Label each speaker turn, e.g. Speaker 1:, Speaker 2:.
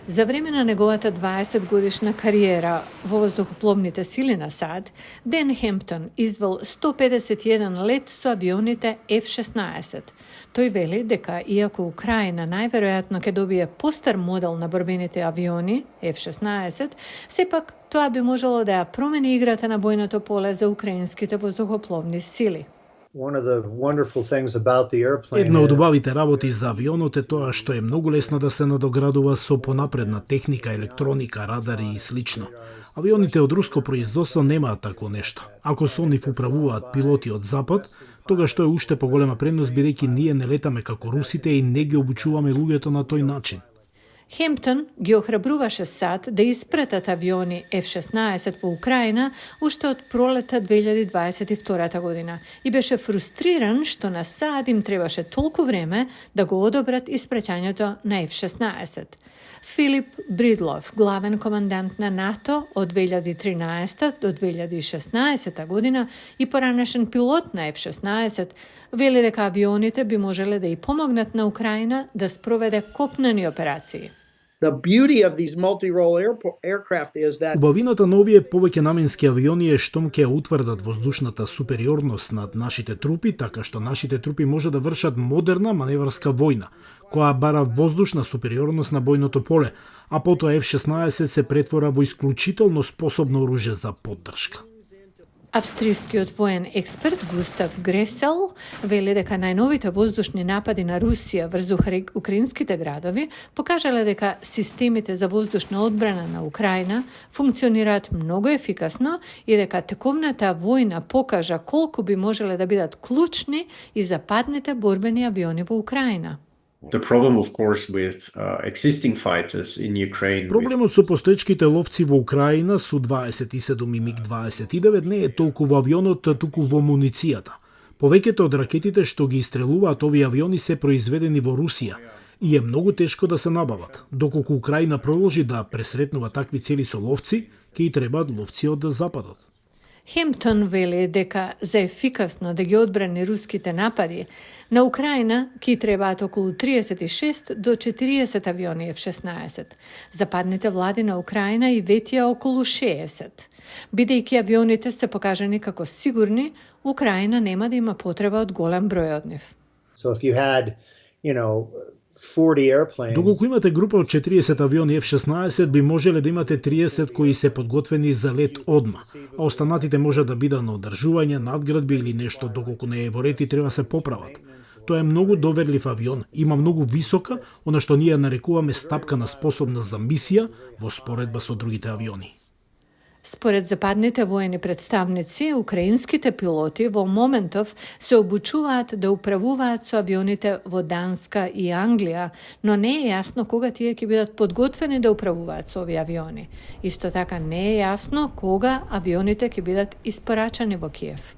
Speaker 1: За време на неговата 20-годишна кариера во воздухопловните сили на САД, Ден Хемптон извел 151 лет со авионите F-16. Тој вели дека, иако Украина најверојатно ќе добие постар модел на борбените авиони F-16, сепак тоа би можело да ја промени играта на бојното поле за украинските воздухопловни сили.
Speaker 2: Една од убавите работи за авионот е тоа што е многу лесно да се надоградува со понапредна техника, електроника, радари и слично. Авионите од руско производство немаат такво нешто. Ако со нив управуваат пилоти од Запад, тогаш тоа е уште поголема предност бидејќи ние не летаме како русите и не ги обучуваме луѓето на тој начин.
Speaker 1: Хемптон ги охрабруваше САД да испратат авиони F-16 во Украина уште од пролета 2022 година и беше фрустриран што на САД им требаше толку време да го одобрат испраќањето на F-16. Филип Бридлов, главен командант на НАТО од 2013 до 2016 година и поранешен пилот на F-16, вели дека авионите би можеле да и помогнат на Украина да спроведе копнени операции.
Speaker 2: Убавината на овие повеќе наменски авиони е штом ќе утврдат воздушната супериорност над нашите трупи, така што нашите трупи може да вршат модерна маневарска војна, која бара воздушна супериорност на бојното поле, а потоа F-16 се претвора во исклучително способно оружје за поддршка.
Speaker 1: Австријскиот воен експерт Густав Гресел вели дека најновите воздушни напади на Русија врз украинските градови покажале дека системите за воздушна одбрана на Украина функционираат многу ефикасно и дека тековната војна покажа колку би можеле да бидат клучни и западните борбени авиони во Украина.
Speaker 2: Проблемот со постоечките ловци во Украина Су-27 и МиГ-29 не е толку во авионот, туку во муницијата. Повеќето од ракетите што ги истрелуваат овие авиони се произведени во Русија и е многу тешко да се набават. Доколку Украина продолжи да пресретнува такви цели со ловци, ќе и требаат ловци од Западот.
Speaker 1: Хемптон вели дека за ефикасно да ги одбрани руските напади, на Украина ќе требаат околу 36 до 40 авиони F-16. Западните влади на Украина и ветија околу 60. Бидејќи авионите се покажани како сигурни, Украина нема да има потреба од голем број од нив.
Speaker 2: Доколку имате група од 40 авиони F-16, би можеле да имате 30 кои се подготвени за лет одма, а останатите може да бидат на одржување, надградби или нешто доколку не е во ред и треба се поправат. Тоа е многу доверлив авион, има многу висока, она што ние нарекуваме стапкана способност за мисија во споредба со другите авиони.
Speaker 1: Според западните воени представници, украинските пилоти во моментов се обучуваат да управуваат со авионите во Данска и Англија, но не е јасно кога тие ќе бидат подготвени да управуваат со овие авиони. Исто така не е јасно кога авионите ќе бидат испорачани во Киев.